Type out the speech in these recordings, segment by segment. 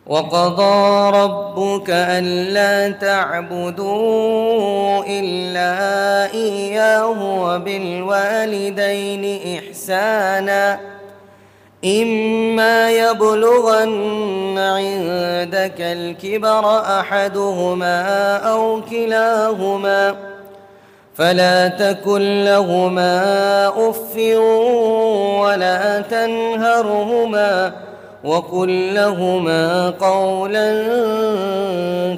وَقَضَى رَبُّكَ أَلَّا تَعْبُدُوا إِلَّا إِيَّاهُ وَبِالْوَالِدَيْنِ إِحْسَانًا إِمَّا يَبْلُغَنَّ عِندَكَ الْكِبَرَ أَحَدُهُمَا أَوْ كِلَاهُمَا فَلَا تَقُل لَّهُمَا أُفٍّ وَلَا تَنْهَرْهُمَا وَقُل لَّهُمَا قَوْلًا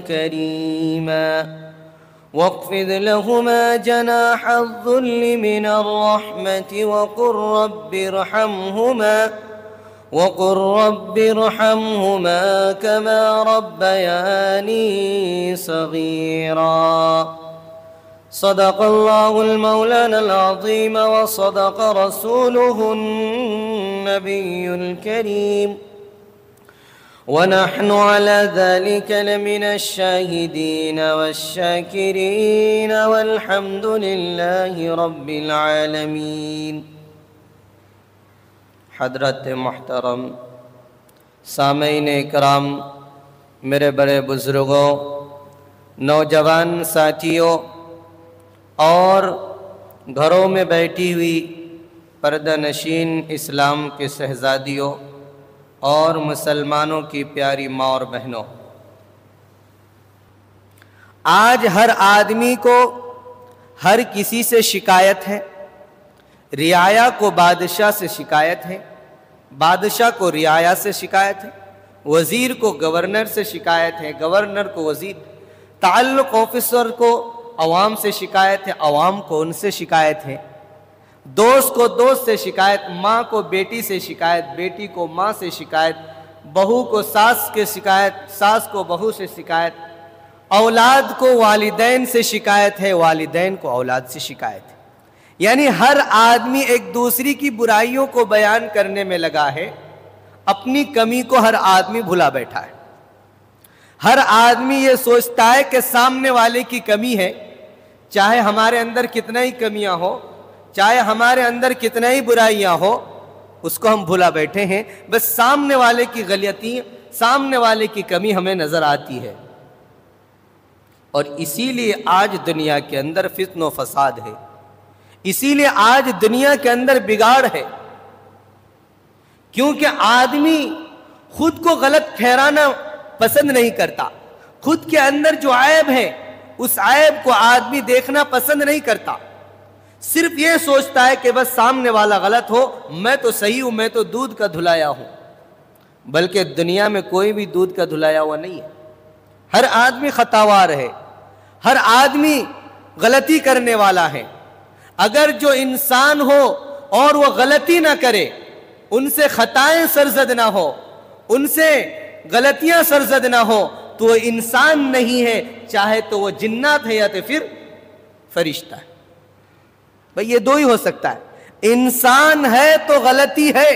كَرِيمًا واخفض لهما جناح الذل من الرحمة وقل رب ارحمهما كما ربياني صغيرا. صدق الله المولانا العظيم وصدق رسوله النبي الكريم ونحن على ذلك لمن الشاهدين والشاكرين والحمد لله رب العالمين. حضرت محترم سامعین اکرام، میرے بڑے بزرگوں، نوجوان ساتھیوں اور گھروں میں بیٹھی ہوئی پردہ نشین اسلام کے شہزادیوں اور مسلمانوں کی پیاری ماں اور بہنوں، آج ہر آدمی کو ہر کسی سے شکایت ہے. رعایا کو بادشاہ سے شکایت ہے، بادشاہ کو رعایا سے شکایت ہے، وزیر کو گورنر سے شکایت ہے، گورنر کو وزیر، تعلق آفیسر کو عوام سے شکایت ہے، عوام کو ان سے شکایت ہے، دوست کو دوست سے شکایت، ماں کو بیٹی سے شکایت، بیٹی کو ماں سے شکایت، بہو کو ساس کے شکایت، ساس کو بہو سے شکایت، اولاد کو والدین سے شکایت ہے، والدین کو اولاد سے شکایت ہے. یعنی ہر آدمی ایک دوسری کی برائیوں کو بیان کرنے میں لگا ہے، اپنی کمی کو ہر آدمی بھلا بیٹھا ہے. ہر آدمی یہ سوچتا ہے کہ سامنے والے کی کمی ہے، چاہے ہمارے اندر کتنا ہی کمیاں ہو، چاہے ہمارے اندر کتنا ہی برائیاں ہو، اس کو ہم بھلا بیٹھے ہیں. بس سامنے والے کی غلطی، سامنے والے کی کمی ہمیں نظر آتی ہے. اور اسی لیے آج دنیا کے اندر فتن و فساد ہے، اسی لیے آج دنیا کے اندر بگاڑ ہے، کیونکہ آدمی خود کو غلط ٹھہرانا پسند نہیں کرتا. خود کے اندر جو عیب ہے اس عیب کو آدمی دیکھنا پسند نہیں کرتا، صرف یہ سوچتا ہے کہ بس سامنے والا غلط ہو، میں تو صحیح ہوں، میں تو دودھ کا دھلایا ہوں. بلکہ دنیا میں کوئی بھی دودھ کا دھلایا ہوا نہیں ہے، ہر آدمی خطاوار ہے، ہر آدمی غلطی کرنے والا ہے. اگر جو انسان ہو اور وہ غلطی نہ کرے، ان سے خطائیں سرزد نہ ہو، ان سے غلطیاں سرزد نہ ہو، تو وہ انسان نہیں ہے، چاہے تو وہ جنات ہے یا تو پھر فرشتہ ہے. بھئی یہ دو ہی ہو سکتا ہے، انسان ہے تو غلطی ہے،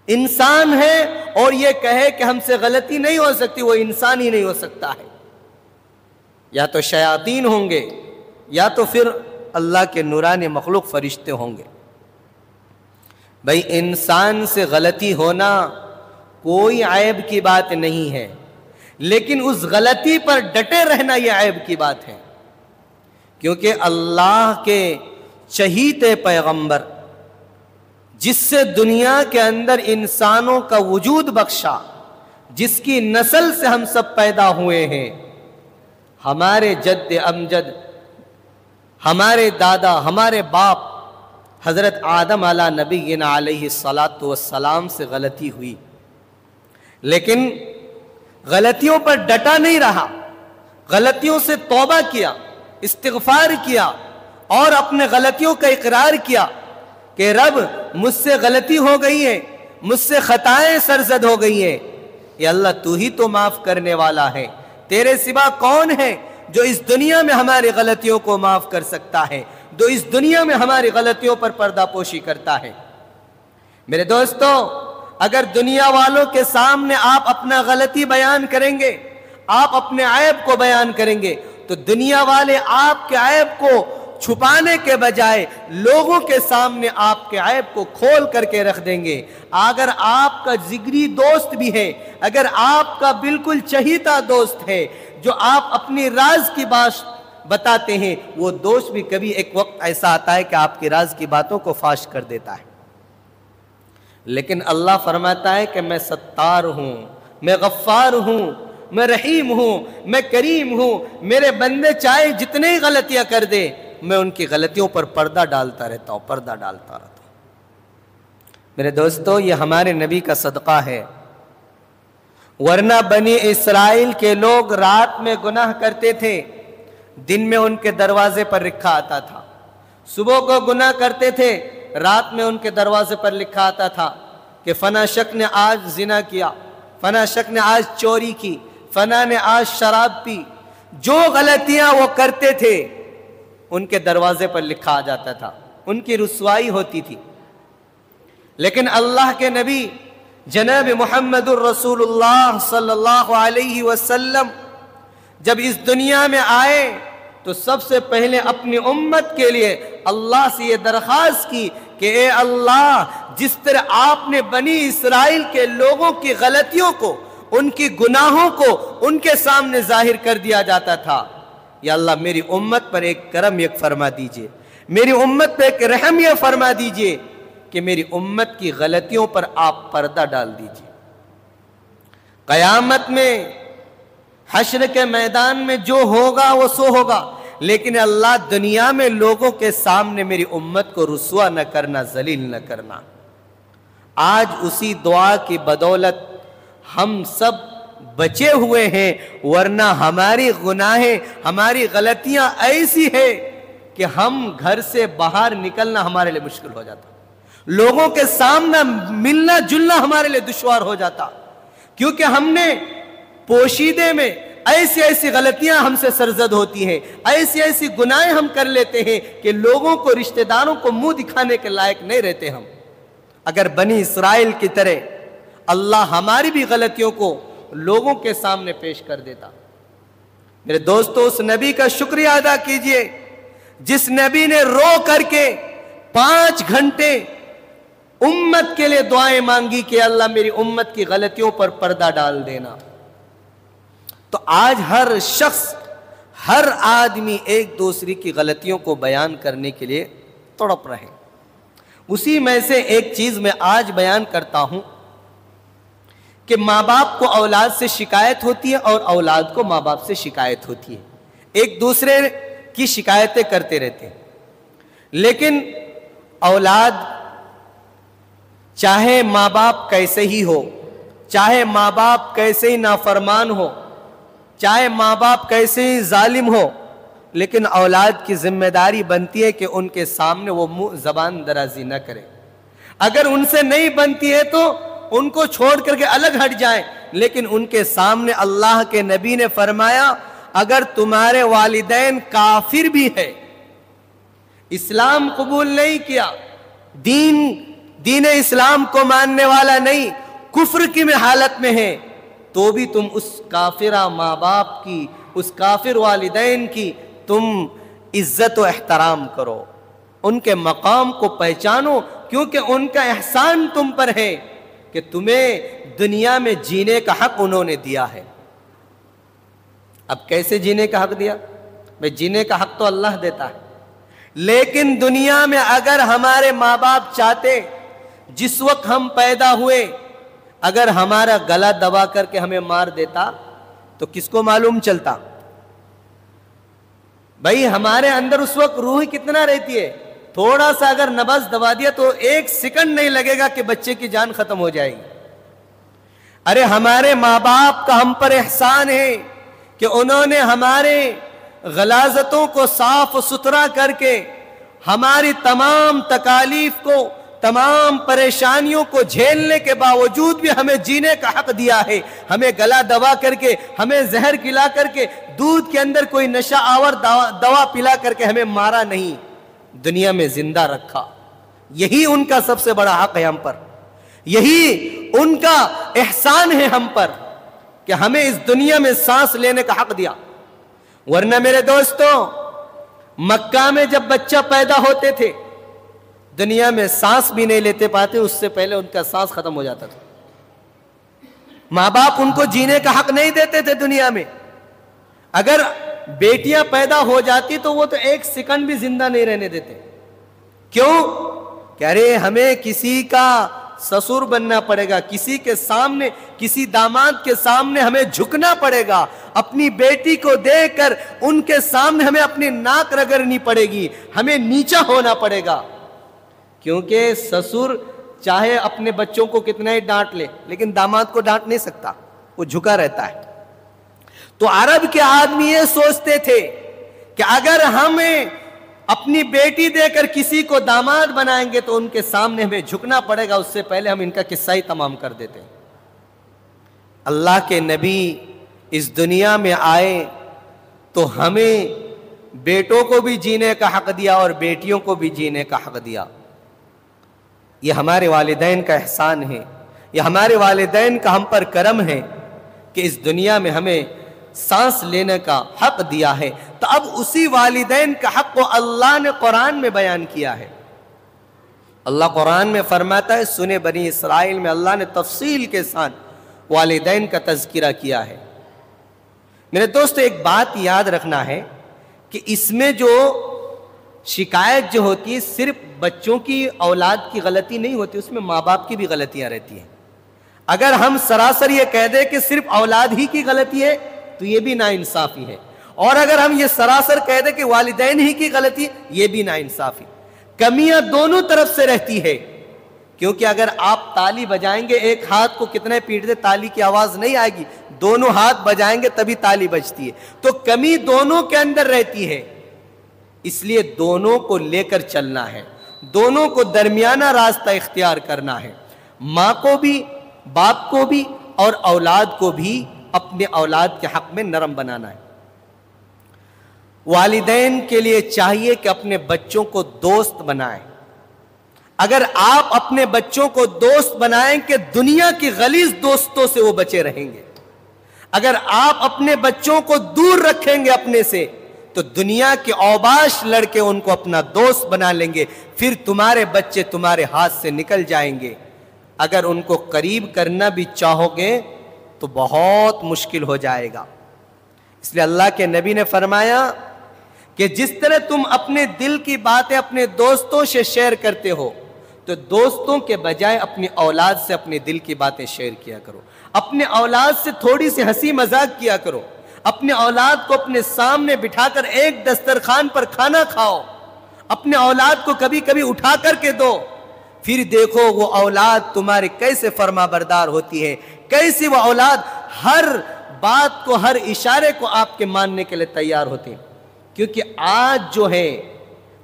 انسان ہے اور یہ کہے کہ ہم سے غلطی نہیں ہو سکتی، وہ انسان ہی نہیں ہو سکتا ہے. یا تو شیاطین ہوں گے یا تو پھر اللہ کے نورانی مخلوق فرشتے ہوں گے. بھئی انسان سے غلطی ہونا کوئی عیب کی بات نہیں ہے، لیکن اس غلطی پر ڈٹے رہنا یہ عیب کی بات ہے. کیونکہ اللہ کے چہیتے پیغمبر، جس سے دنیا کے اندر انسانوں کا وجود بخشا، جس کی نسل سے ہم سب پیدا ہوئے ہیں، ہمارے جد امجد، ہمارے دادا، ہمارے باپ حضرت آدم علیہ نبینا علیہ السلام سے غلطی ہوئی، لیکن غلطیوں پر ڈٹا نہیں رہا، غلطیوں سے توبہ کیا، استغفار کیا اور اپنے غلطیوں کا اقرار کیا کہ رب مجھ سے غلطی ہو گئی ہے، مجھ سے خطائیں سرزد ہو گئی ہیں، یا اللہ تو ہی تو معاف کرنے والا ہے، تیرے سوا کون ہے جو اس دنیا میں ہماری غلطیوں کو معاف کر سکتا ہے، جو اس دنیا میں ہماری غلطیوں پر پردہ پوشی کرتا ہے. میرے دوستو، اگر دنیا والوں کے سامنے آپ اپنا غلطی بیان کریں گے، آپ اپنے عیب کو بیان کریں گے، تو دنیا والے آپ کے عیب کو چھپانے کے بجائے لوگوں کے سامنے آپ کے عیب کو کھول کر کے رکھ دیں گے. اگر آپ کا جگری دوست بھی ہے، اگر آپ کا بالکل چہیتا دوست ہے جو آپ اپنی راز کی بات بتاتے ہیں، وہ دوست بھی کبھی ایک وقت ایسا آتا ہے کہ آپ کی راز کی باتوں کو فاش کر دیتا ہے. لیکن اللہ فرماتا ہے کہ میں ستار ہوں، میں غفار ہوں، میں رحیم ہوں، میں کریم ہوں. میرے بندے چاہے جتنے ہی غلطیاں کر دے، میں ان کی غلطیوں پر پردہ ڈالتا رہتا ہوں، پردہ ڈالتا رہتا ہوں. میرے دوستو، یہ ہمارے نبی کا صدقہ ہے. ورنہ بنی اسرائیل کے لوگ رات میں گناہ کرتے تھے، دن میں ان کے دروازے پر لکھا آتا تھا. صبح کو گناہ کرتے تھے، رات میں ان کے دروازے پر لکھا آتا تھا کہ فنا شخص نے آج زنا کیا، فنا شخص نے آج چوری کی، فنا نے آج شراب پی. جو غلطیاں وہ کرتے تھے ان کے دروازے پر لکھا آ جاتا تھا، ان کی رسوائی ہوتی تھی. لیکن اللہ کے نبی جناب محمد الرسول اللہ صلی اللہ علیہ وسلم جب اس دنیا میں آئے تو سب سے پہلے اپنی امت کے لیے اللہ سے یہ درخواست کی کہ اے اللہ، جس طرح آپ نے بنی اسرائیل کے لوگوں کی غلطیوں کو، ان کی گناہوں کو ان کے سامنے ظاہر کر دیا جاتا تھا، یا اللہ میری امت پر ایک کرم یک فرما دیجئے، میری امت پر ایک رحم یہ فرما دیجئے کہ میری امت کی غلطیوں پر آپ پردہ ڈال دیجئے. قیامت میں حشر کے میدان میں جو ہوگا وہ سو ہوگا، لیکن اللہ دنیا میں لوگوں کے سامنے میری امت کو رسوا نہ کرنا، ذلیل نہ کرنا. آج اسی دعا کی بدولت ہم سب بچے ہوئے ہیں، ورنہ ہماری گناہیں، ہماری غلطیاں ایسی ہیں کہ ہم گھر سے باہر نکلنا ہمارے لیے مشکل ہو جاتا، لوگوں کے سامنے ملنا جلنا ہمارے لیے دشوار ہو جاتا، کیونکہ ہم نے پوشیدے میں ایسی ایسی غلطیاں ہم سے سرزد ہوتی ہیں، ایسی ایسی گناہیں ہم کر لیتے ہیں کہ لوگوں کو، رشتہ داروں کو منہ دکھانے کے لائق نہیں رہتے ہم. اگر بنی اسرائیل کی طرح اللہ ہماری بھی غلطیوں کو لوگوں کے سامنے پیش کر دیتا. میرے دوستو، اس نبی کا شکریہ ادا کیجئے جس نبی نے رو کر کے 5 گھنٹے امت کے لیے دعائیں مانگی کہ اللہ میری امت کی غلطیوں پر پردہ ڈال دینا. تو آج ہر شخص، ہر آدمی ایک دوسرے کی غلطیوں کو بیان کرنے کے لیے تڑپ رہے. اسی میں سے ایک چیز میں آج بیان کرتا ہوں کہ ماں باپ کو اولاد سے شکایت ہوتی ہے اور اولاد کو ماں باپ سے شکایت ہوتی ہے. ایک دوسرے کی شکایتیں کرتے رہتے ہیں، لیکن اولاد چاہے ماں باپ کیسے ہی ہو، چاہے ماں باپ کیسے ہی نافرمان ہو، چاہے ماں باپ کیسے ہی ظالم ہو، لیکن اولاد کی ذمہ داری بنتی ہے کہ ان کے سامنے وہ منہ زبان درازی نہ کرے. اگر ان سے نہیں بنتی ہے تو ان کو چھوڑ کر کے الگ ہٹ جائیں، لیکن ان کے سامنے اللہ کے نبی نے فرمایا اگر تمہارے والدین کافر بھی ہے، اسلام قبول نہیں کیا، دین اسلام کو ماننے والا نہیں، کفر کی حالت میں ہے، تو بھی تم اس کافرہ ماں باپ کی، اس کافر والدین کی تم عزت و احترام کرو، ان کے مقام کو پہچانو، کیونکہ ان کا احسان تم پر ہے کہ تمہیں دنیا میں جینے کا حق انہوں نے دیا ہے. اب کیسے جینے کا حق دیا؟ بھئی جینے کا حق تو اللہ دیتا ہے، لیکن دنیا میں اگر ہمارے ماں باپ چاہتے جس وقت ہم پیدا ہوئے اگر ہمارا گلا دبا کر کے ہمیں مار دیتا تو کس کو معلوم چلتا؟ بھئی ہمارے اندر اس وقت روح کتنا رہتی ہے، تھوڑا سا اگر نبض دبا دیا تو 1 سیکنڈ نہیں لگے گا کہ بچے کی جان ختم ہو جائے گی. ارے ہمارے ماں باپ کا ہم پر احسان ہے کہ انہوں نے ہمارے غلاظتوں کو صاف و ستھرا کر کے ہماری تمام تکالیف کو، تمام پریشانیوں کو جھیلنے کے باوجود بھی ہمیں جینے کا حق دیا ہے. ہمیں گلا دبا کر کے، ہمیں زہر کھلا کر کے، دودھ کے اندر کوئی نشہ آور دوا پلا کر کے ہمیں مارا نہیں، دنیا میں زندہ رکھا. یہی ان کا سب سے بڑا حق ہے ہم پر، یہی ان کا احسان ہے ہم پر کہ ہمیں اس دنیا میں سانس لینے کا حق دیا. ورنہ میرے دوستو مکہ میں جب بچہ پیدا ہوتے تھے دنیا میں سانس بھی نہیں لیتے پاتے، اس سے پہلے ان کا سانس ختم ہو جاتا تھا. ماں باپ ان کو جینے کا حق نہیں دیتے تھے دنیا میں. اگر بیٹیاں پیدا ہو جاتی تو وہ تو ایک سیکنڈ بھی زندہ نہیں رہنے دیتے. کیوں؟ کہ ارے ہمیں کسی کا سسر بننا پڑے گا، کسی کے سامنے، کسی داماد کے سامنے ہمیں جھکنا پڑے گا، اپنی بیٹی کو دیکھ کر ان کے سامنے ہمیں اپنی ناک رگڑنی پڑے گی، ہمیں نیچا ہونا پڑے گا. کیونکہ سسر چاہے اپنے بچوں کو کتنا ہی ڈانٹ لے لیکن داماد کو ڈانٹ نہیں سکتا، وہ جھکا رہتا ہے. تو عرب کے آدمی یہ سوچتے تھے کہ اگر ہمیں اپنی بیٹی دے کر کسی کو داماد بنائیں گے تو ان کے سامنے ہمیں جھکنا پڑے گا، اس سے پہلے ہم ان کا قصہ ہی تمام کر دیتے. اللہ کے نبی اس دنیا میں آئے تو ہمیں بیٹوں کو بھی جینے کا حق دیا اور بیٹیوں کو بھی جینے کا حق دیا. یہ ہمارے والدین کا احسان ہے، یہ ہمارے والدین کا ہم پر کرم ہے کہ اس دنیا میں ہمیں سانس لینے کا حق دیا ہے. تو اب اسی والدین کا حق کو اللہ نے قرآن میں بیان کیا ہے. اللہ قرآن میں فرماتا ہے، سنے بنی اسرائیل میں اللہ نے تفصیل کے ساتھ والدین کا تذکرہ کیا ہے. میرے دوستو ایک بات یاد رکھنا ہے کہ اس میں جو شکایت جو ہوتی ہے صرف بچوں کی اولاد کی غلطی نہیں ہوتی، اس میں ماں باپ کی بھی غلطیاں رہتی ہیں. اگر ہم سراسر یہ کہہ دیں کہ صرف اولاد ہی کی غلطی ہے تو یہ بھی ناانصافی ہے، اور اگر ہم یہ سراسر کہہ دیں کہ والدین ہی کی غلطی، یہ بھی ناانصافی. کمیاں دونوں طرف سے رہتی ہے. کیونکہ اگر آپ تالی بجائیں گے، ایک ہاتھ کو کتنے پیٹ دے تالی کی آواز نہیں آئے گی، دونوں ہاتھ بجائیں گے تبھی تالی بجتی ہے. تو کمی دونوں کے اندر رہتی ہے، اس لیے دونوں کو لے کر چلنا ہے، دونوں کو درمیانہ راستہ اختیار کرنا ہے. ماں کو بھی، باپ کو بھی اور اولاد کو بھی اپنے اولاد کے حق میں نرم بنانا ہے. والدین کے لیے چاہیے کہ اپنے بچوں کو دوست بنائیں. اگر آپ اپنے بچوں کو دوست بنائیں کہ دنیا کی غلیظ دوستوں سے وہ بچے رہیں گے. اگر آپ اپنے بچوں کو دور رکھیں گے اپنے سے تو دنیا کے اوباش لڑکے ان کو اپنا دوست بنا لیں گے، پھر تمہارے بچے تمہارے ہاتھ سے نکل جائیں گے. اگر ان کو قریب کرنا بھی چاہو گے تو بہت مشکل ہو جائے گا. اس لیے اللہ کے نبی نے فرمایا کہ جس طرح تم اپنے دل کی باتیں اپنے دوستوں سے شیئر کرتے ہو تو دوستوں کے بجائے اپنی اولاد سے اپنے دل کی باتیں شیئر کیا کرو. اپنے اولاد سے تھوڑی سی ہنسی مذاق کیا کرو. اپنے اولاد کو اپنے سامنے بٹھا کر ایک دسترخوان پر کھانا کھاؤ. اپنے اولاد کو کبھی کبھی اٹھا کر کے دو. پھر دیکھو وہ اولاد تمہارے کیسے فرما بردار ہوتی ہے، کیسی وہ اولاد ہر بات کو، ہر اشارے کو آپ کے ماننے کے لیے تیار ہوتے ہیں. کیونکہ آج جو ہے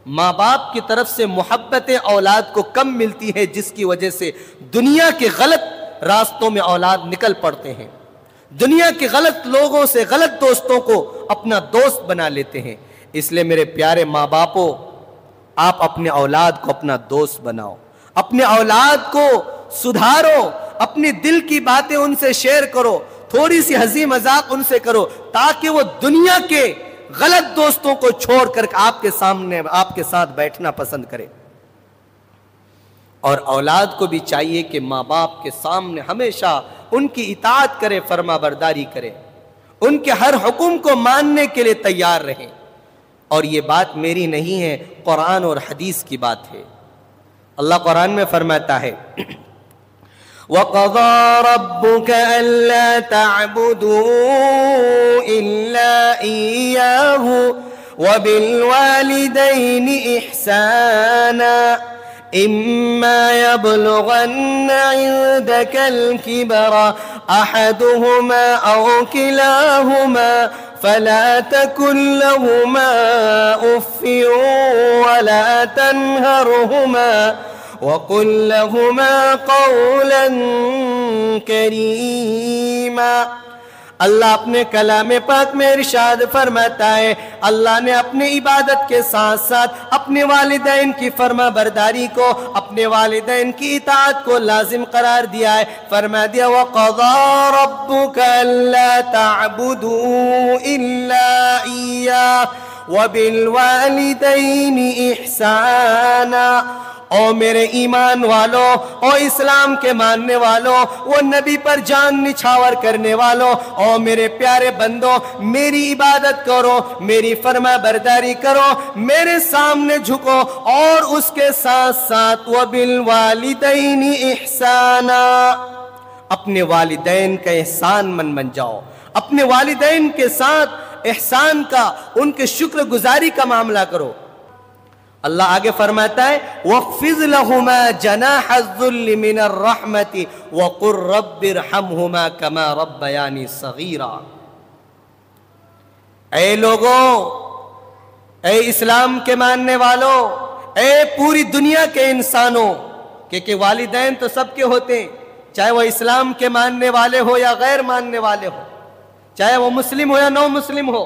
ماں باپ کی طرف سے محبتیں اولاد کو کم ملتی ہے، جس کی وجہ سے دنیا کے غلط راستوں میں اولاد نکل پڑتے ہیں، دنیا کے غلط لوگوں سے، غلط دوستوں کو اپنا دوست بنا لیتے ہیں. اس لیے میرے پیارے ماں باپوں، آپ اپنے اولاد کو اپنا دوست بناؤ، اپنے اولاد کو سدھارو، اپنی دل کی باتیں ان سے شیئر کرو، تھوڑی سی ہنسی مذاق ان سے کرو تاکہ وہ دنیا کے غلط دوستوں کو چھوڑ کر آپ کے سامنے، آپ کے ساتھ بیٹھنا پسند کرے. اور اولاد کو بھی چاہیے کہ ماں باپ کے سامنے ہمیشہ ان کی اطاعت کرے، فرما برداری کرے، ان کے ہر حکم کو ماننے کے لیے تیار رہیں. اور یہ بات میری نہیں ہے، قرآن اور حدیث کی بات ہے. اللہ قرآن میں فرماتا ہے وَقَضَى رَبُّكَ أَلَّا تَعْبُدُوا إِلَّا إِيَّاهُ وَبِالْوَالِدَيْنِ إِحْسَانًا إِمَّا يَبْلُغَنَّ عِندَكَ الْكِبَرَ أَحَدُهُمَا أَوْ كِلَاهُمَا فَلَا تَكُنْ لَهُمَا أُفٍّ وَلَا تَنْهَرْهُمَا وَقُلْ لَهُمَا قَوْلًا كَرِيمًا. اللہ اپنے کلام پاک میں ارشاد فرماتا ہے، اللہ نے اپنے عبادت کے ساتھ ساتھ اپنے والدین کی فرما برداری کو، اپنے والدین کی اطاعت کو لازم قرار دیا ہے. فرما دیا وَقَضَى رَبُّكَ أَلَّا تَعْبُدُوا إِلَّا إِيَّاهُ وبالوالدین احسانا۔ او میرے ایمان والوں، او اسلام کے ماننے والوں، وہ نبی پر جان نچھاور کرنے والوں، او میرے پیارے بندوں، میری عبادت کرو، میری فرما برداری کرو، میرے سامنے جھکو، اور اس کے ساتھ ساتھ وبالوالدین احسانا، اپنے والدین کا احسان مند بن جاؤ، اپنے والدین کے ساتھ احسان کا، ان کے شکر گزاری کا معاملہ کرو۔ اللہ آگے فرماتا ہے وَاخْفِضْ لَهُمَا جَنَاحَ الذُّلِّ مِنَ الرَّحْمَةِ وَقُلْ رَبِّ ارْحَمْهُمَا كَمَا رَبَّيَانِي صَغِيرًا۔ اے لوگوں، اے اسلام کے ماننے والوں، اے پوری دنیا کے انسانوں، کہ والدین تو سب کے ہوتے ہیں، چاہے وہ اسلام کے ماننے والے ہو یا غیر ماننے والے ہو، چاہے وہ مسلم ہو یا نو مسلم ہو،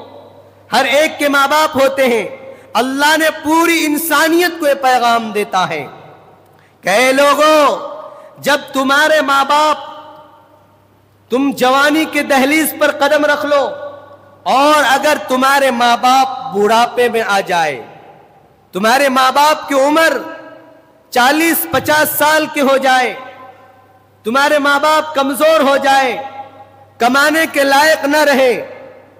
ہر ایک کے ماں باپ ہوتے ہیں۔ اللہ نے پوری انسانیت کو یہ پیغام دیتا ہے کہ اے لوگوں، جب تمہارے ماں باپ، تم جوانی کے دہلیز پر قدم رکھ لو، اور اگر تمہارے ماں باپ بوڑھاپے میں آ جائے، تمہارے ماں باپ کی عمر 40-50 سال کے ہو جائے، تمہارے ماں باپ کمزور ہو جائے، کمانے کے لائق نہ رہے،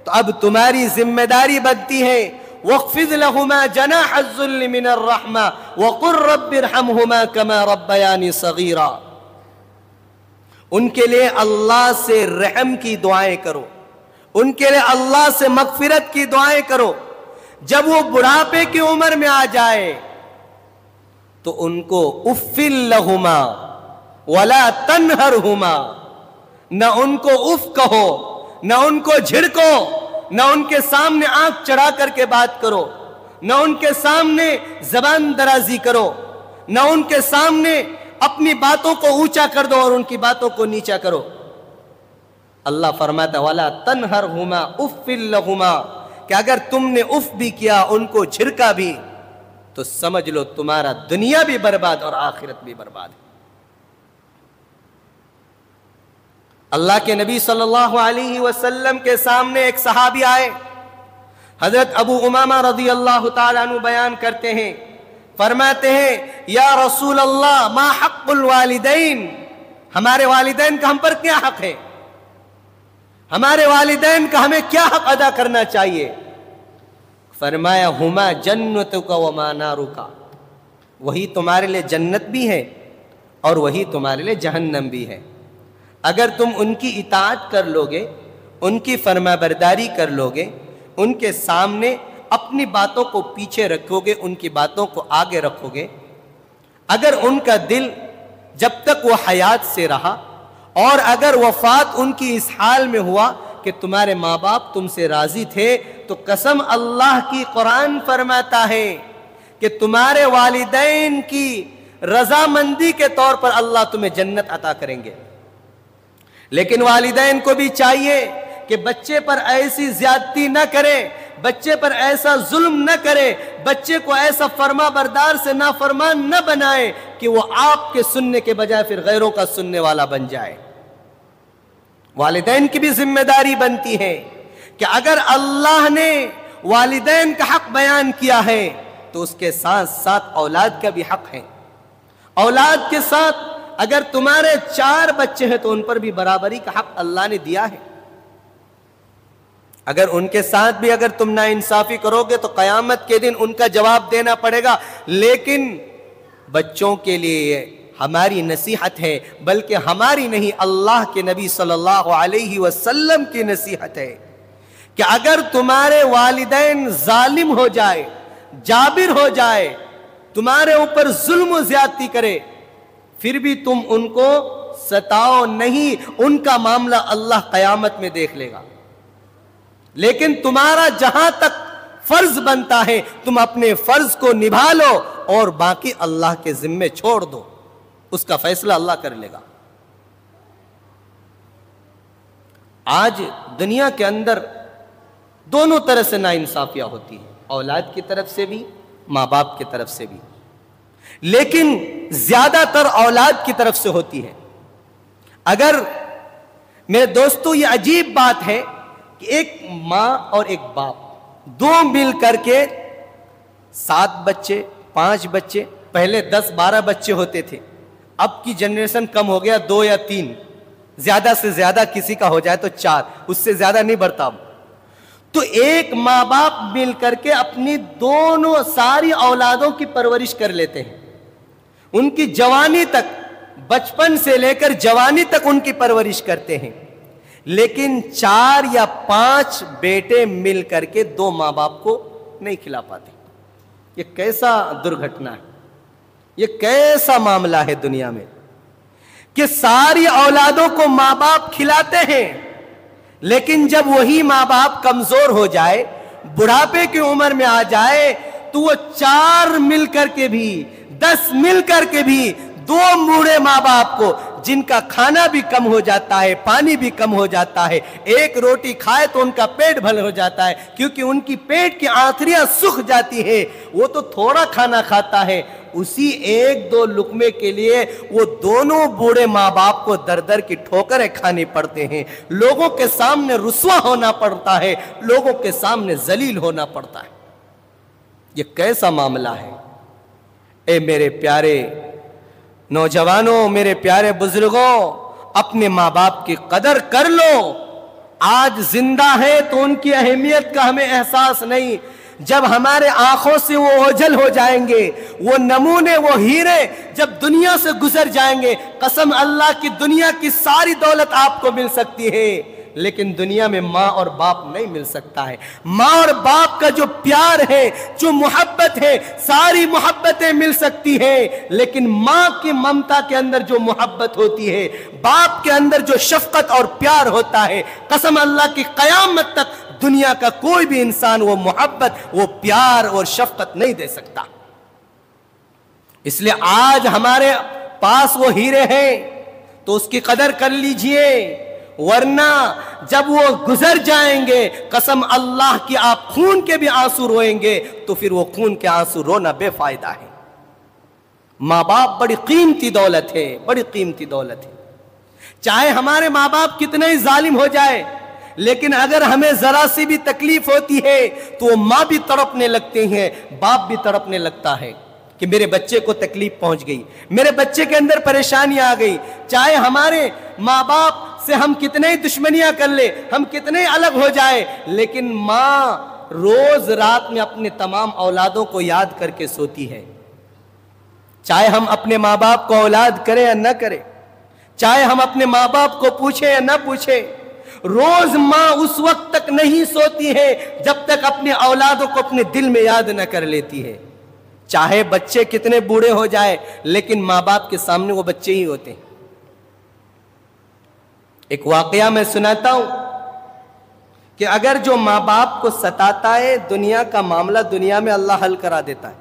تو اب تمہاری ذمہ داری بنتی ہے وَاخْفِضْ لَهُمَا جَنَاحَ الذُّلِّ مِنَ الرَّحْمَةِ وَقُلْ رَبِّ ارْحَمْهُمَا كَمَا رَبَّيَانِي صَغِيرًا۔ ان کے لیے اللہ سے رحم کی دعائیں کرو، ان کے لیے اللہ سے مغفرت کی دعائیں کرو۔ جب وہ بڑھاپے کی عمر میں آ جائے تو ان کو اُفٍّ لَهُمَا وَلَا تَنْهَرْهُمَا، نہ ان کو اف کہو، نہ ان کو جھڑکو، نہ ان کے سامنے آنکھ چڑھا کر کے بات کرو، نہ ان کے سامنے زبان درازی کرو، نہ ان کے سامنے اپنی باتوں کو اونچا کر دو اور ان کی باتوں کو نیچا کرو۔ اللہ فرماتا وَلَا تَنْهَرْهُمَا اُفٍّ لَهُمَا، کہ اگر تم نے اف بھی کیا، ان کو جھڑکا بھی، تو سمجھ لو تمہارا دنیا بھی برباد اور آخرت بھی برباد ہے۔ اللہ کے نبی صلی اللہ علیہ وسلم کے سامنے ایک صحابی آئے، حضرت ابو امامہ رضی اللہ تعالیٰ عنہ بیان کرتے ہیں، فرماتے ہیں یا رسول اللہ ما حق الوالدین، ہمارے والدین کا ہم پر کیا حق ہے، ہمارے والدین کا ہمیں کیا حق ادا کرنا چاہیے؟ فرمایا ہما جنتک وما نارک، وہی تمہارے لیے جنت بھی ہے اور وہی تمہارے لیے جہنم بھی ہے۔ اگر تم ان کی اطاعت کر لوگے، ان کی فرما برداری کر لوگے، ان کے سامنے اپنی باتوں کو پیچھے رکھو گے، ان کی باتوں کو آگے رکھو گے، اگر ان کا دل جب تک وہ حیات سے رہا، اور اگر وفات ان کی اس حال میں ہوا کہ تمہارے ماں باپ تم سے راضی تھے، تو قسم اللہ کی قرآن فرماتا ہے کہ تمہارے والدین کی رضامندی کے طور پر اللہ تمہیں جنت عطا کریں گے۔ لیکن والدین کو بھی چاہیے کہ بچے پر ایسی زیادتی نہ کرے، بچے پر ایسا ظلم نہ کرے، بچے کو ایسا فرما بردار سے نافرمان نہ بنائے کہ وہ آپ کے سننے کے بجائے پھر غیروں کا سننے والا بن جائے۔ والدین کی بھی ذمہ داری بنتی ہے کہ اگر اللہ نے والدین کا حق بیان کیا ہے تو اس کے ساتھ ساتھ اولاد کا بھی حق ہے۔ اولاد کے ساتھ اگر تمہارے 4 بچے ہیں تو ان پر بھی برابری کا حق اللہ نے دیا ہے۔ اگر ان کے ساتھ بھی اگر تم ناانصافی کرو گے تو قیامت کے دن ان کا جواب دینا پڑے گا۔ لیکن بچوں کے لیے ہماری نصیحت ہے، بلکہ ہماری نہیں، اللہ کے نبی صلی اللہ علیہ وسلم کی نصیحت ہے کہ اگر تمہارے والدین ظالم ہو جائے، جابر ہو جائے، تمہارے اوپر ظلم و زیادتی کرے، پھر بھی تم ان کو ستاؤ نہیں، ان کا معاملہ اللہ قیامت میں دیکھ لے گا۔ لیکن تمہارا جہاں تک فرض بنتا ہے تم اپنے فرض کو نبھا لو اور باقی اللہ کے ذمے چھوڑ دو، اس کا فیصلہ اللہ کر لے گا۔ آج دنیا کے اندر دونوں طرح سے ناانصافیاں ہوتی ہیں، اولاد کی طرف سے بھی، ماں باپ کی طرف سے بھی، لیکن زیادہ تر اولاد کی طرف سے ہوتی ہے۔ اگر میرے دوستو یہ عجیب بات ہے کہ ایک ماں اور ایک باپ دو مل کر کے 7 بچے 5 بچے، پہلے 10-12 بچے ہوتے تھے، اب کی جنریشن کم ہو گیا 2 یا 3، زیادہ سے زیادہ کسی کا ہو جائے تو 4، اس سے زیادہ نہیں بڑھتا اب۔ تو ایک ماں باپ مل کر کے اپنی دونوں ساری اولادوں کی پرورش کر لیتے ہیں، ان کی جوانی تک، بچپن سے لے کر جوانی تک ان کی پرورش کرتے ہیں، لیکن 4 یا 5 بیٹے مل کر کے 2 ماں باپ کو نہیں کھلا پاتے۔ یہ کیسا درگھٹنا ہے، یہ کیسا معاملہ ہے دنیا میں کہ ساری اولادوں کو ماں باپ کھلاتے ہیں، لیکن جب وہی ماں باپ کمزور ہو جائے، بڑھاپے کی عمر میں آ جائے، تو وہ 4 مل کر کے بھی 10 مل کر کے بھی 2 بوڑھے ماں باپ کو، جن کا کھانا بھی کم ہو جاتا ہے، پانی بھی کم ہو جاتا ہے، ایک روٹی کھائے تو ان کا پیٹ بھر ہو جاتا ہے، کیونکہ ان کی پیٹ کی آنتڑیاں سوکھ جاتی ہے، وہ تو تھوڑا کھانا کھاتا ہے، اسی 1-2 لقمے کے لیے وہ دونوں بوڑھے ماں باپ کو در در کی ٹھوکریں کھانی پڑتے ہیں، لوگوں کے سامنے رسوا ہونا پڑتا ہے، لوگوں کے سامنے ذلیل ہونا پڑتا ہے۔ یہ کیسا معاملہ ہے؟ اے میرے پیارے نوجوانوں، میرے پیارے بزرگوں، اپنے ماں باپ کی قدر کر لو۔ آج زندہ ہے تو ان کی اہمیت کا ہمیں احساس نہیں، جب ہمارے آنکھوں سے وہ اوجھل ہو جائیں گے، وہ نمونے، وہ ہیرے جب دنیا سے گزر جائیں گے، قسم اللہ کی دنیا کی ساری دولت آپ کو مل سکتی ہے، لیکن دنیا میں ماں اور باپ نہیں مل سکتا ہے۔ ماں اور باپ کا جو پیار ہے، جو محبت ہے، ساری محبتیں مل سکتی ہیں، لیکن ماں کی ممتا کے اندر جو محبت ہوتی ہے، باپ کے اندر جو شفقت اور پیار ہوتا ہے، قسم اللہ کی قیامت تک دنیا کا کوئی بھی انسان وہ محبت، وہ پیار اور شفقت نہیں دے سکتا۔ اس لیے آج ہمارے پاس وہ ہیرے ہیں تو اس کی قدر کر لیجئے، ورنہ جب وہ گزر جائیں گے، قسم اللہ کی آپ خون کے بھی آنسو روئیں گے تو پھر وہ خون کے آنسو رونا بے فائدہ ہے۔ ماں باپ بڑی قیمتی دولت ہے، بڑی قیمتی دولت ہے۔ چاہے ہمارے ماں باپ کتنے ہی ظالم ہو جائے، لیکن اگر ہمیں ذرا سی بھی تکلیف ہوتی ہے تو وہ ماں بھی تڑپنے لگتے ہیں، باپ بھی تڑپنے لگتا ہے کہ میرے بچے کو تکلیف پہنچ گئی، میرے بچے کے اندر پریشانی آ گئی۔ چاہے ہمارے ماں باپ سے ہم کتنے دشمنیاں کر لیں، ہم کتنے الگ ہو جائے، لیکن ماں روز رات میں اپنے تمام اولادوں کو یاد کر کے سوتی ہے۔ چاہے ہم اپنے ماں باپ کو اولاد کریں یا نہ کریں، چاہے ہم اپنے ماں باپ کو پوچھیں یا نہ پوچھیں، روز ماں اس وقت تک نہیں سوتی ہے جب تک اپنے اولادوں کو اپنے دل میں یاد نہ کر لیتی ہے۔ چاہے بچے کتنے بوڑھے ہو جائے، لیکن ماں باپ کے سامنے وہ بچے ہی ہوتے ہیں۔ ایک واقعہ میں سناتا ہوں کہ اگر جو ماں باپ کو ستاتا ہے، دنیا کا معاملہ دنیا میں اللہ حل کرا دیتا ہے،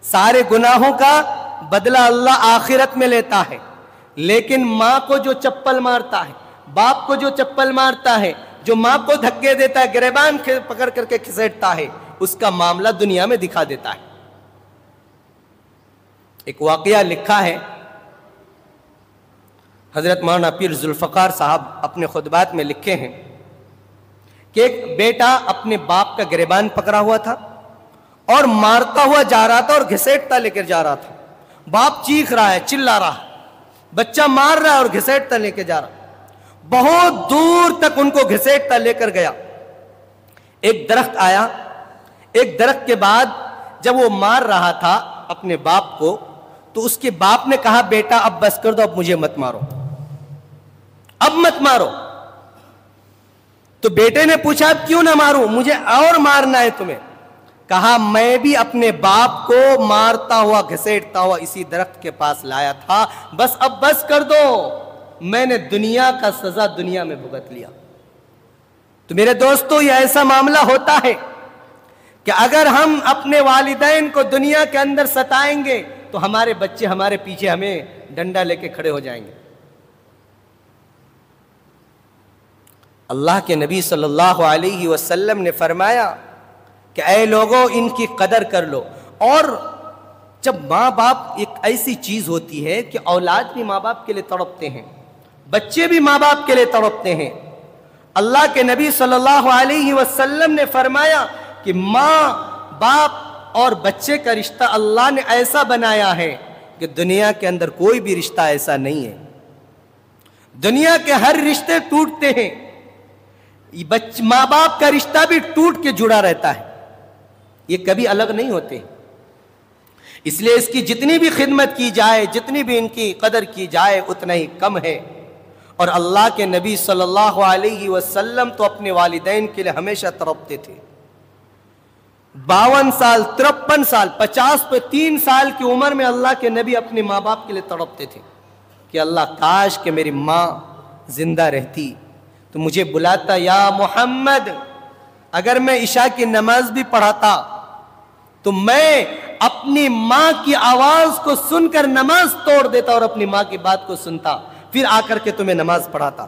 سارے گناہوں کا بدلہ اللہ آخرت میں لیتا ہے، لیکن ماں کو جو چپل مارتا ہے، باپ کو جو چپل مارتا ہے، جو ماں کو دھکے دیتا ہے، گریبان پکڑ کر کے کھسیٹتا ہے، اس کا معاملہ دنیا میں دکھا دیتا ہے۔ ایک واقعہ لکھا ہے، حضرت مولانا پیر ذوالفقار صاحب اپنے خطبات میں لکھے ہیں کہ ایک بیٹا اپنے باپ کا گریبان پکڑا ہوا تھا اور مارتا ہوا جا رہا تھا اور گھسیٹتا لے کر جا رہا تھا۔ باپ چیخ رہا ہے، چلا رہا ہے، بچہ مار رہا ہے اور گھسیٹتا لے کے جا رہا ہے۔ بہت دور تک ان کو گھسیٹتا لے کر گیا۔ ایک درخت آیا، ایک درخت کے بعد جب وہ مار رہا تھا اپنے باپ کو، تو اس کے باپ نے کہا بیٹا اب بس کر دو، اب مجھے مت مارو، اب مت مارو۔ تو بیٹے نے پوچھا اب کیوں نہ ماروں، مجھے اور مارنا ہے تمہیں؟ کہا میں بھی اپنے باپ کو مارتا ہوا گھسیٹتا ہوا اسی درخت کے پاس لایا تھا، بس اب بس کر دو، میں نے دنیا کا سزا دنیا میں بھگت لیا۔ تو میرے دوستو یہ ایسا معاملہ ہوتا ہے کہ اگر ہم اپنے والدین کو دنیا کے اندر ستائیں گے تو ہمارے بچے ہمارے پیچھے ہمیں ڈنڈا لے کے کھڑے ہو جائیں گے۔ اللہ کے نبی صلی اللہ علیہ وسلم نے فرمایا کہ اے لوگوں ان کی قدر کر لو۔ اور جب ماں باپ ایک ایسی چیز ہوتی ہے کہ اولاد بھی ماں باپ کے لیے تڑپتے ہیں، بچے بھی ماں باپ کے لیے تڑپتے ہیں۔ اللہ کے نبی صلی اللہ علیہ وسلم نے فرمایا کہ ماں باپ اور بچے کا رشتہ اللہ نے ایسا بنایا ہے کہ دنیا کے اندر کوئی بھی رشتہ ایسا نہیں ہے. دنیا کے ہر رشتے ٹوٹتے ہیں، ماں باپ کا رشتہ بھی ٹوٹ کے جڑا رہتا ہے، یہ کبھی الگ نہیں ہوتے. اس لیے اس کی جتنی بھی خدمت کی جائے، جتنی بھی ان کی قدر کی جائے اتنا ہی کم ہے. اور اللہ کے نبی صلی اللہ علیہ وسلم تو اپنے والدین کے لیے ہمیشہ تڑپتے تھے. 52 سال 53 سال 50 پہ 3 سال کی عمر میں اللہ کے نبی اپنے ماں باپ کے لیے تڑپتے تھے کہ اللہ کاش کہ میری ماں زندہ رہتی تو مجھے بلاتا، یا محمد اگر میں عشاء کی نماز بھی پڑھاتا تو میں اپنی ماں کی آواز کو سن کر نماز توڑ دیتا اور اپنی ماں کی بات کو سنتا، پھر آ کر کے تمہیں نماز پڑھاتا.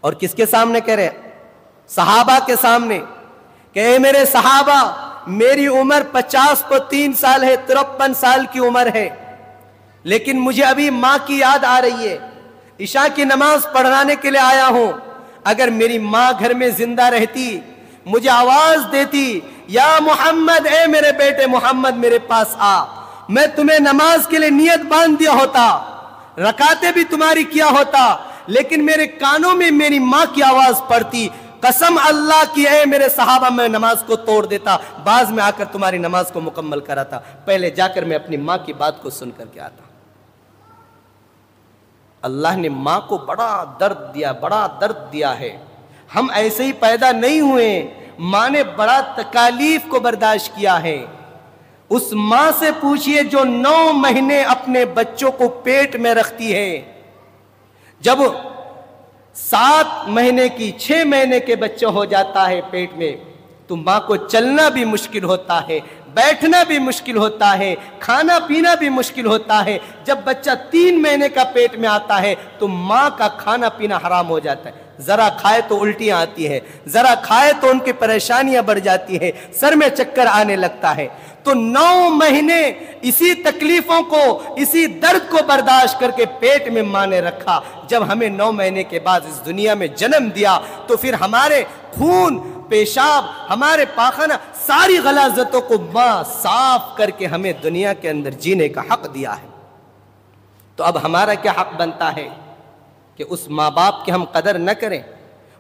اور کس کے سامنے کہہ رہے؟ صحابہ کے سامنے کہ اے میرے صحابہ، میری عمر 50 کو 3 سال ہے، 53 سال کی عمر ہے، لیکن مجھے ابھی ماں کی یاد آ رہی ہے، عشاء کی نماز پڑھانے کے لیے آیا ہوں. اگر میری ماں گھر میں زندہ رہتی، مجھے آواز دیتی، یا محمد، اے میرے بیٹے محمد میرے پاس آ، میں تمہیں نماز کے لیے نیت باندھ دیا ہوتا، رکعتیں بھی تمہاری کیا ہوتا، لیکن میرے کانوں میں میری ماں کی آواز پڑتی، قسم اللہ کی اے میرے صحابہ میں نماز کو توڑ دیتا، بعض میں آ کر تمہاری نماز کو مکمل کراتا، پہلے جا کر میں اپنی ماں کی بات کو سن کر کے آتا. اللہ نے ماں کو بڑا درد دیا ہے. ہم ایسے ہی پیدا نہیں ہوئے، ماں نے بڑا تکالیف کو برداشت کیا ہے. اس ماں سے پوچھئے جو 9 مہینے اپنے بچوں کو پیٹ میں رکھتی ہے، جب 7 مہینے کی 6 مہینے کے بچہ ہو جاتا ہے پیٹ میں تو ماں کو چلنا بھی مشکل ہوتا ہے، بیٹھنا بھی مشکل ہوتا ہے، کھانا پینا بھی مشکل ہوتا ہے. جب بچہ 3 مہینے کا پیٹ میں آتا ہے تو ماں کا کھانا پینا حرام ہو جاتا ہے. ذرا کھائے تو الٹیاں آتی ہیں، ذرا کھائے تو ان کی پریشانیاں بڑھ جاتی ہیں، سر میں چکر آنے لگتا ہے. تو 9 مہینے اسی تکلیفوں کو، اسی درد کو برداشت کر کے پیٹ میں ماں نے رکھا. جب ہمیں 9 مہینے کے بعد اس دنیا میں جنم دیا تو پھر ہمارے خون، پیشاب، ہمارے پاخانہ، ساری غلاظتوں کو ماں صاف کر کے ہمیں دنیا کے اندر جینے کا حق دیا ہے. تو اب ہمارا کیا حق بنتا ہے کہ اس ماں باپ کی ہم قدر نہ کریں؟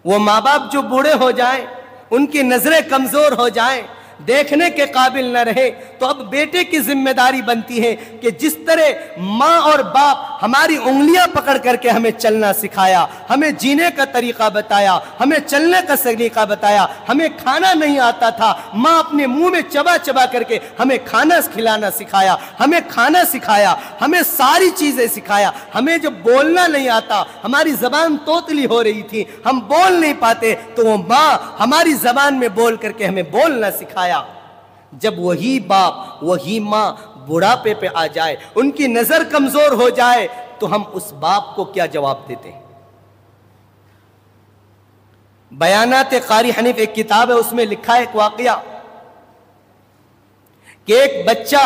وہ ماں باپ جو بوڑھے ہو جائیں، ان کی نظریں کمزور ہو جائیں، دیکھنے کے قابل نہ رہے، تو اب بیٹے کی ذمہ داری بنتی ہے کہ جس طرح ماں اور باپ ہماری انگلیاں پکڑ کر کے ہمیں چلنا سکھایا، ہمیں جینے کا طریقہ بتایا، ہمیں چلنے کا طریقہ بتایا، ہمیں کھانا نہیں آتا تھا، ماں اپنے منہ میں چبا چبا کر کے ہمیں کھانا کھلانا سکھایا، ہمیں کھانا سکھایا، ہمیں ساری چیزیں سکھایا. ہمیں جب بولنا نہیں آتا، ہماری زبان توتلی ہو رہی تھی، ہم بول نہیں پاتے، تو وہ ماں ہماری زبان میں بول کر کے ہمیں بولنا سکھایا. جب وہی باپ، وہی ماں بڑھاپے پہ آ جائے، ان کی نظر کمزور ہو جائے، تو ہم اس باپ کو کیا جواب دیتے ہیں؟ بیانات قاری حنیف ایک کتاب ہے، اس میں لکھا ہے ایک واقعہ کہ ایک بچہ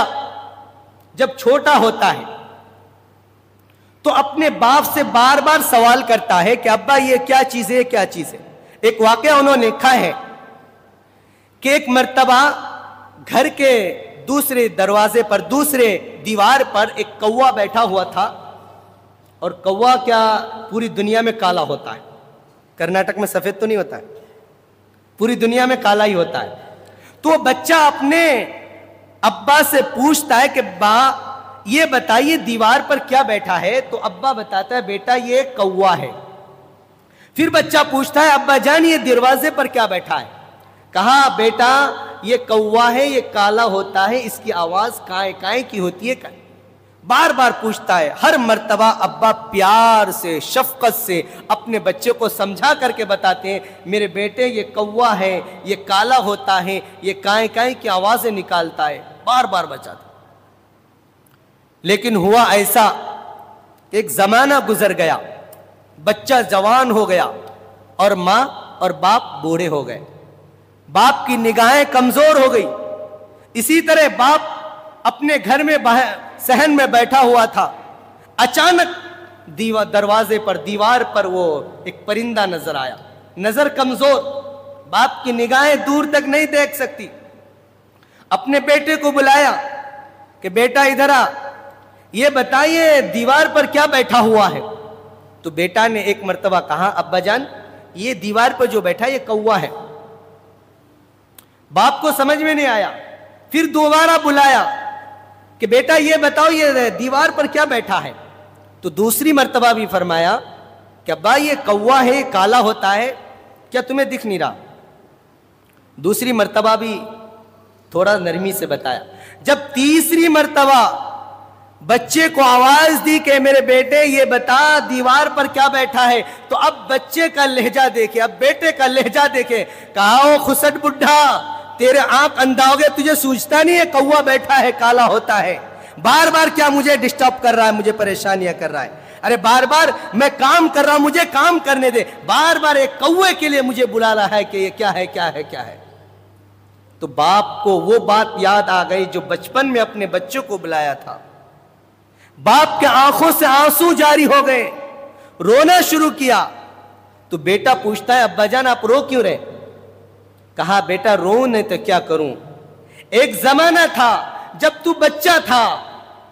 جب چھوٹا ہوتا ہے تو اپنے باپ سے بار بار سوال کرتا ہے کہ ابا یہ کیا چیز ہے، کیا چیز ہے. ایک واقعہ انہوں نے لکھا ہے کہ ایک مرتبہ گھر کے دوسرے دروازے پر، دوسرے دیوار پر ایک کوا بیٹھا ہوا تھا. اور کوا کیا پوری دنیا میں کالا ہوتا ہے، کرناٹک میں سفید تو نہیں ہوتا ہے، پوری دنیا میں کالا ہی ہوتا ہے. تو وہ بچہ اپنے ابا سے پوچھتا ہے کہ با یہ بتائیے دیوار پر کیا بیٹھا ہے؟ تو ابا بتاتا ہے بیٹا یہ کوا ہے. پھر بچہ پوچھتا ہے ابا جان یہ دروازے پر کیا بیٹھا ہے؟ کہا بیٹا یہ کوا ہے، یہ کالا ہوتا ہے، اس کی آواز کائیں کائیں کی ہوتی ہے. بار بار پوچھتا ہے. ہر مرتبہ ابا پیار سے، شفقت سے اپنے بچے کو سمجھا کر کے بتاتے ہیں میرے بیٹے یہ کوا ہے، یہ کالا ہوتا ہے، یہ کائیں کائیں کی آوازیں نکالتا ہے. بار بار بچاتے. لیکن ہوا ایسا کہ ایک زمانہ گزر گیا، بچہ جوان ہو گیا اور ماں اور باپ بوڑھے ہو گئے. باپ کی نگاہیں کمزور ہو گئی. اسی طرح باپ اپنے گھر میں صحن میں بیٹھا ہوا تھا. اچانک دروازے پر، دیوار پر وہ ایک پرندہ نظر آیا. نظر کمزور، باپ کی نگاہیں دور تک نہیں دیکھ سکتی. اپنے بیٹے کو بلایا کہ بیٹا ادھر آ, یہ بتائیے دیوار پر کیا بیٹھا ہوا ہے؟ تو بیٹا نے ایک مرتبہ کہا ابا جان یہ دیوار پر جو بیٹھا یہ کوا ہے. باپ کو سمجھ میں نہیں آیا. پھر دوبارہ بلایا کہ بیٹا یہ بتاؤ یہ دیوار پر کیا بیٹھا ہے؟ تو دوسری مرتبہ بھی فرمایا کہ ابا یہ کوا ہے, کالا ہوتا ہے, کیا تمہیں دکھ نہیں رہا؟ دوسری مرتبہ بھی تھوڑا نرمی سے بتایا. جب تیسری مرتبہ بچے کو آواز دی کہ میرے بیٹے یہ بتا دیوار پر کیا بیٹھا ہے, تو اب بچے کا لہجہ دیکھے, اب بیٹے کا لہجہ دیکھے. کہا او خسٹ بڈھا, تیرے آنکھ اندھا ہو گئے, تجھے سوچتا نہیں ہے کوا بیٹھا ہے کالا ہوتا ہے؟ بار بار کیا مجھے ڈسٹرب کر رہا ہے, مجھے پریشانیاں کر رہا ہے؟ ارے بار بار میں کام کر رہا ہوں, مجھے کام کرنے دے, بار بار ایک کوے کے لیے مجھے بلا رہا ہے کہ یہ کیا ہے کیا ہے کیا ہے. تو باپ کو وہ بات یاد آ گئی جو بچپن میں اپنے بچوں کو بلایا تھا. باپ کے آنکھوں سے آنسو جاری ہو گئے, رونا شروع کیا. تو بیٹا پوچھتا ہے ابا جان آپ رو کیوں رہے؟ کہا بیٹا رو نہیں تو کیا کروں, ایک زمانہ تھا جب تو بچہ تھا,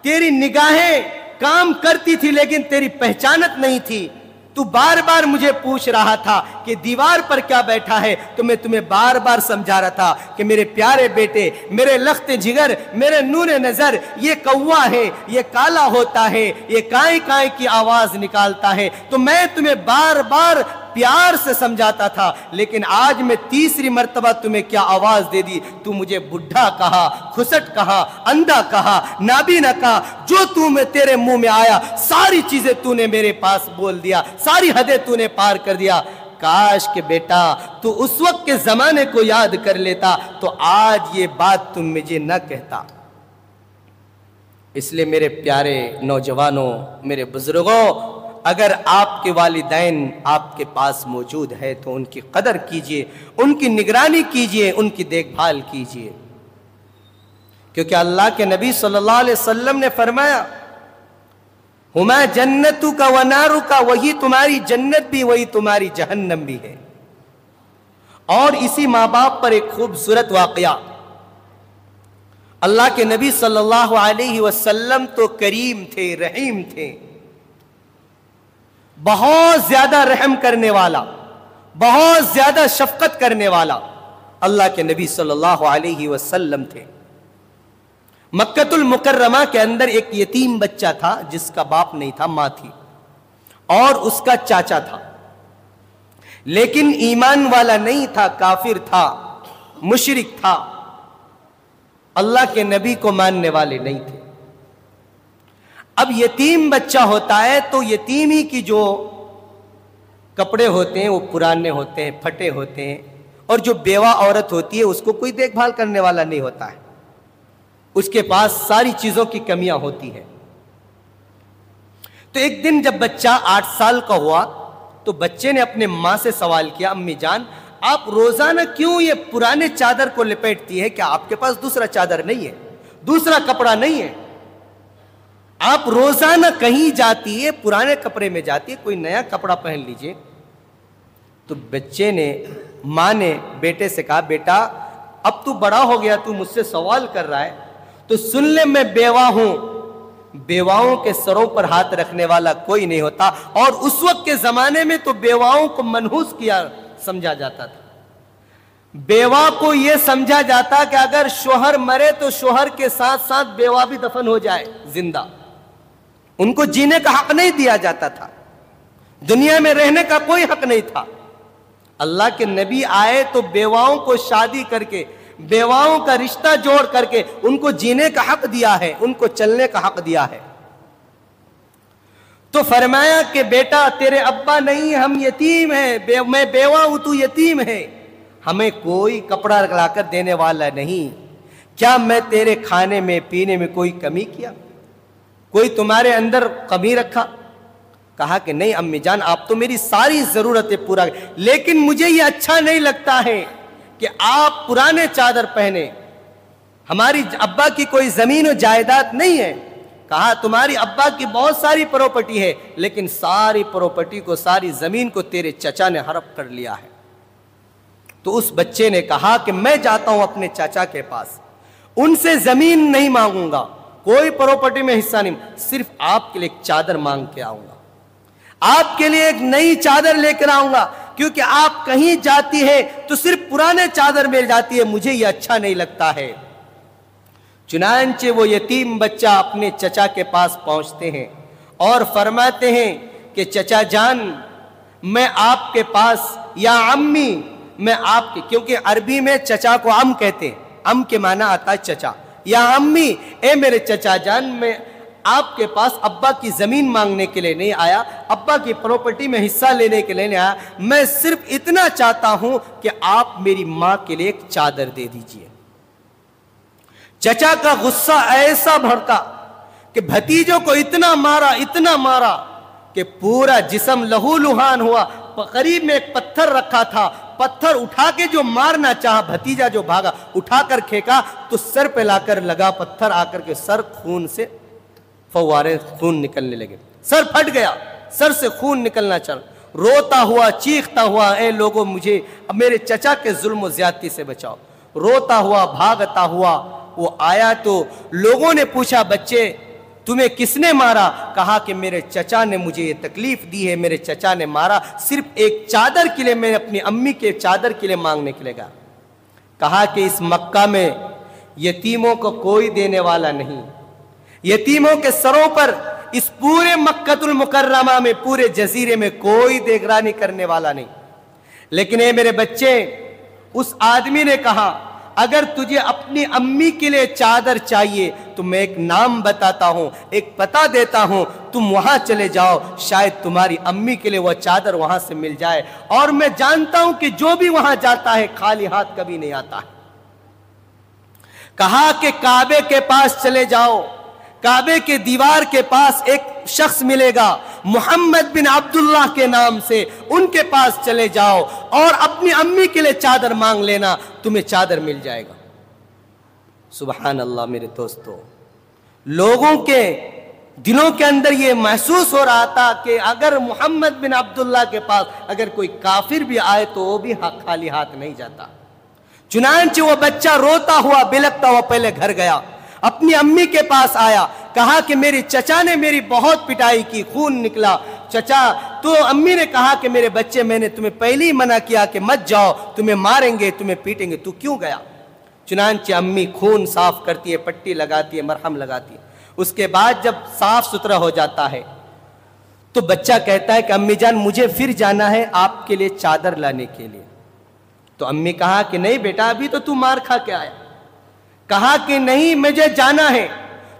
تیری نگاہیں کام کرتی تھی لیکن تیری پہچانت نہیں تھی. تو بار بار مجھے پوچھ رہا تھا کہ دیوار پر کیا بیٹھا ہے, تو میں تمہیں بار بار سمجھا رہا تھا کہ میرے پیارے بیٹے, میرے لخت جگر, میرے نور نظر, یہ کوا ہے, یہ کالا ہوتا ہے, یہ کائیں کائیں کی آواز نکالتا ہے. تو میں تمہیں بار بار پیار سے سمجھاتا تھا, لیکن آج میں تیسری مرتبہ تمہیں کیا آواز دے دی, تو مجھے بڈھا کہا, خسٹ کہا, اندھا کہا, نابینا کہا. جو تیرے منہ میں آیا ساری چیزیں تو نے میرے پاس بول دیا, ساری حدیں تو نے پار کر دیا. کاش کہ بیٹا تو اس وقت کے زمانے کو یاد کر لیتا تو آج یہ بات تم مجھے نہ کہتا. اس لیے میرے پیارے نوجوانوں, میرے بزرگوں, اگر آپ کے والدین آپ کے پاس موجود ہے تو ان کی قدر کیجئے, ان کی نگرانی کیجئے, ان کی دیکھ بھال کیجئے. کیونکہ اللہ کے نبی صلی اللہ علیہ وسلم نے فرمایا ہما جنتو کا ونارو کا, وہی تمہاری جنت بھی وہی تمہاری جہنم بھی ہے. اور اسی ماں باپ پر ایک خوبصورت واقعہ, اللہ کے نبی صلی اللہ علیہ وسلم تو کریم تھے, رحیم تھے, بہت زیادہ رحم کرنے والا, بہت زیادہ شفقت کرنے والا اللہ کے نبی صلی اللہ علیہ وسلم تھے. مکۃ المکرمہ کے اندر ایک یتیم بچہ تھا جس کا باپ نہیں تھا, ماں تھی, اور اس کا چاچا تھا, لیکن ایمان والا نہیں تھا, کافر تھا, مشرک تھا, اللہ کے نبی کو ماننے والے نہیں تھے. اب یتیم بچہ ہوتا ہے تو یتیمی کی جو کپڑے ہوتے ہیں وہ پرانے ہوتے ہیں, پھٹے ہوتے ہیں, اور جو بیوہ عورت ہوتی ہے اس کو کوئی دیکھ بھال کرنے والا نہیں ہوتا ہے, اس کے پاس ساری چیزوں کی کمیاں ہوتی ہیں. تو ایک دن جب بچہ 8 سال کا ہوا تو بچے نے اپنے ماں سے سوال کیا امی جان آپ روزانہ کیوں یہ پرانے چادر کو لپیٹتی ہے, کیا آپ کے پاس دوسرا چادر نہیں ہے, دوسرا کپڑا نہیں ہے؟ آپ روزانہ کہیں جاتی ہے پرانے کپڑے میں جاتی ہے, کوئی نیا کپڑا پہن لیجئے. تو بچے نے, ماں نے بیٹے سے کہا بیٹا اب تو بڑا ہو گیا, تو مجھ سے سوال کر رہا ہے تو سن لے میں بیوہ ہوں, بیواؤں کے سروں پر ہاتھ رکھنے والا کوئی نہیں ہوتا. اور اس وقت کے زمانے میں تو بیواؤں کو منحوس کیا سمجھا جاتا تھا. بیوہ کو یہ سمجھا جاتا کہ اگر شوہر مرے تو شوہر کے ساتھ ساتھ بیوہ بھی دفن ہو جائے زندہ, ان کو جینے کا حق نہیں دیا جاتا تھا, دنیا میں رہنے کا کوئی حق نہیں تھا. اللہ کے نبی آئے تو بیواؤں کو شادی کر کے, بیواؤں کا رشتہ جوڑ کر کے ان کو جینے کا حق دیا ہے, ان کو چلنے کا حق دیا ہے. تو فرمایا کہ بیٹا تیرے ابا نہیں, ہم یتیم ہیں, میں بیوہ ہوں, تو یتیم ہے, ہمیں کوئی کپڑا لا کر دینے والا نہیں. کیا میں تیرے کھانے میں پینے میں کوئی کمی کیا, کوئی تمہارے اندر کمی رکھا؟ کہا کہ نہیں امی جان آپ تو میری ساری ضرورتیں پورا, لیکن مجھے یہ اچھا نہیں لگتا ہے کہ آپ پرانے چادر پہنے, ہماری ابا کی کوئی زمین و جائیداد نہیں ہے. کہا تمہاری ابا کی بہت ساری پراپرٹی ہے, لیکن ساری پراپرٹی کو, ساری زمین کو تیرے چچا نے ہڑپ کر لیا ہے. تو اس بچے نے کہا کہ میں جاتا ہوں اپنے چاچا کے پاس، ان سے زمین نہیں مانگوں گا، کوئی پراپرٹی میں حصہ نہیں، صرف آپ کے لیے ایک چادر مانگ کے آؤں گا، آپ کے لیے ایک نئی چادر لے کر آؤں گا، کیونکہ آپ کہیں جاتی ہے تو صرف پرانے چادر مل جاتی ہے، مجھے یہ اچھا نہیں لگتا ہے۔ چنانچہ وہ یتیم بچہ اپنے چچا کے پاس پہنچتے ہیں اور فرماتے ہیں کہ چچا جان، میں آپ کے پاس، یا عمی، میں آپ کے، کیونکہ عربی میں چچا کو ام کہتے ہیں، ام کے معنی آتا ہے چچا، یا امی، اے میرے چچا جان، میں آپ کے پاس ابا کی زمین مانگنے کے لیے نہیں آیا، ابا کی پراپرٹی میں حصہ لینے کے لیے نہیں آیا، میں صرف اتنا چاہتا ہوں کہ آپ میری ماں کے لیے ایک چادر دے دیجئے۔ چچا کا غصہ ایسا بھڑکا کہ بھتیجوں کو اتنا مارا کہ پورا جسم لہو لہان ہوا۔ قریب میں ایک پتھر رکھا تھا، پتھر اٹھا کے جو مارنا چاہا، بھتیجا جو بھاگا، اٹھا کر کھینکا تو سر پہ لا کر لگا پتھر، آ کر کے سر خون سے فوارے خون نکلنے لگے، سر پھٹ گیا، سر سے خون نکلنا چل، روتا ہوا چیختا ہوا، اے لوگوں مجھے میرے چچا کے ظلم و زیادتی سے بچاؤ۔ روتا ہوا بھاگتا ہوا وہ آیا تو لوگوں نے پوچھا، بچے تمہیں کس نے مارا؟ کہا کہ میرے چچا نے مجھے یہ تکلیف دی ہے، میرے چچا نے مارا، صرف ایک چادر کے لیے، میں اپنی امی کے چادر کے لیے مانگنے کے لیے گیا۔ کہا کہ اس مکہ میں یتیموں کو کوئی دینے والا نہیں، یتیموں کے سروں پر اس پورے مکہ المکرمہ میں، پورے جزیرے میں کوئی نگرانی کرنے والا نہیں، لیکن اے میرے بچے، اس آدمی نے کہا اگر تجھے اپنی امی کے لیے چادر چاہیے تو میں ایک نام بتاتا ہوں، ایک پتہ دیتا ہوں، تم وہاں چلے جاؤ، شاید تمہاری امی کے لیے وہ چادر وہاں سے مل جائے، اور میں جانتا ہوں کہ جو بھی وہاں جاتا ہے خالی ہاتھ کبھی نہیں آتا ہے۔ کہا کہ کعبے کے پاس چلے جاؤ، کعبے کے دیوار کے پاس ایک شخص ملے گا محمد بن عبداللہ کے نام سے، ان کے پاس چلے جاؤ اور اپنی امی کے لیے چادر مانگ لینا، تمہیں چادر مل جائے گا۔ سبحان اللہ میرے دوستو، لوگوں کے دلوں کے اندر یہ محسوس ہو رہا تھا کہ اگر محمد بن عبداللہ کے پاس اگر کوئی کافر بھی آئے تو وہ بھی خالی ہاتھ نہیں جاتا۔ چنانچہ وہ بچہ روتا ہوا بلکتا ہوا پہلے گھر گیا، اپنی امی کے پاس آیا، کہا کہ میری چچا نے میری بہت پٹائی کی، خون نکلا، چچا تو امی نے کہا کہ میرے بچے، میں نے تمہیں پہلے ہی منع کیا کہ مت جاؤ، تمہیں ماریں گے، تمہیں پیٹیں گے، تو کیوں گیا؟ چنانچہ امی خون صاف کرتی ہے، پٹی لگاتی ہے، مرہم لگاتی ہے، اس کے بعد جب صاف ستھرا ہو جاتا ہے تو بچہ کہتا ہے کہ امی جان مجھے پھر جانا ہے آپ کے لیے چادر لانے کے لیے۔ تو امی کہا کہ نہیں بیٹا، ابھی تو مار کھا کے آیا۔ کہا کہ نہیں مجھے جانا ہے۔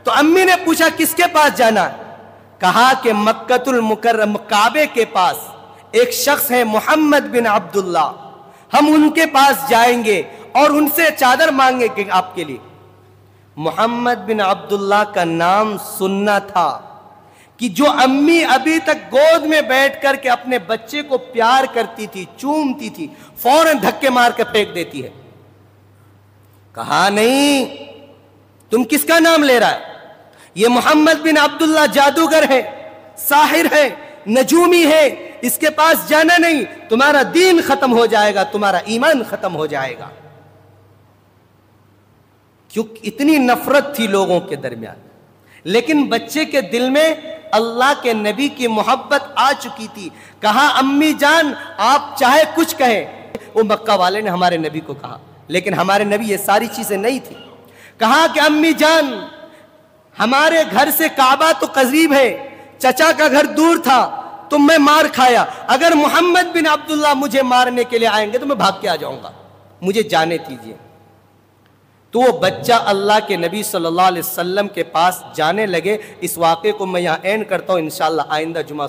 تو امی نے پوچھا کس کے پاس جانا؟ کہا کہ مکہ المکرمہ کعبے کے پاس ایک شخص ہے محمد بن عبداللہ، ہم ان کے پاس جائیں گے اور ان سے چادر مانگیں گے آپ کے لیے۔ محمد بن عبداللہ کا نام سننا تھا کہ جو امی ابھی تک گود میں بیٹھ کر کے اپنے بچے کو پیار کرتی تھی، چومتی تھی، فوراً دھکے مار کے پھینک دیتی ہے۔ کہا نہیں، تم کس کا نام لے رہا ہے؟ یہ محمد بن عبداللہ جادوگر ہے، ساحر ہے، نجومی ہے، اس کے پاس جانا نہیں، تمہارا دین ختم ہو جائے گا، تمہارا ایمان ختم ہو جائے گا۔ کیونکہ اتنی نفرت تھی لوگوں کے درمیان، لیکن بچے کے دل میں اللہ کے نبی کی محبت آ چکی تھی۔ کہا امی جان آپ چاہے کچھ کہیں، وہ مکہ والے نے ہمارے نبی کو کہا، لیکن ہمارے نبی یہ ساری چیزیں نہیں تھی۔ کہا کہ امی جان ہمارے گھر سے کعبہ تو قریب ہے، چچا کا گھر دور تھا تو میں مار کھایا، اگر محمد بن عبداللہ مجھے مارنے کے لیے آئیں گے تو میں بھاگ کے آ جاؤں گا، مجھے جانے دیجیے۔ تو وہ بچہ اللہ کے نبی صلی اللہ علیہ وسلم کے پاس جانے لگے۔ اس واقعے کو میں یہاں اینڈ کرتا ہوں، انشاءاللہ آئندہ جمعہ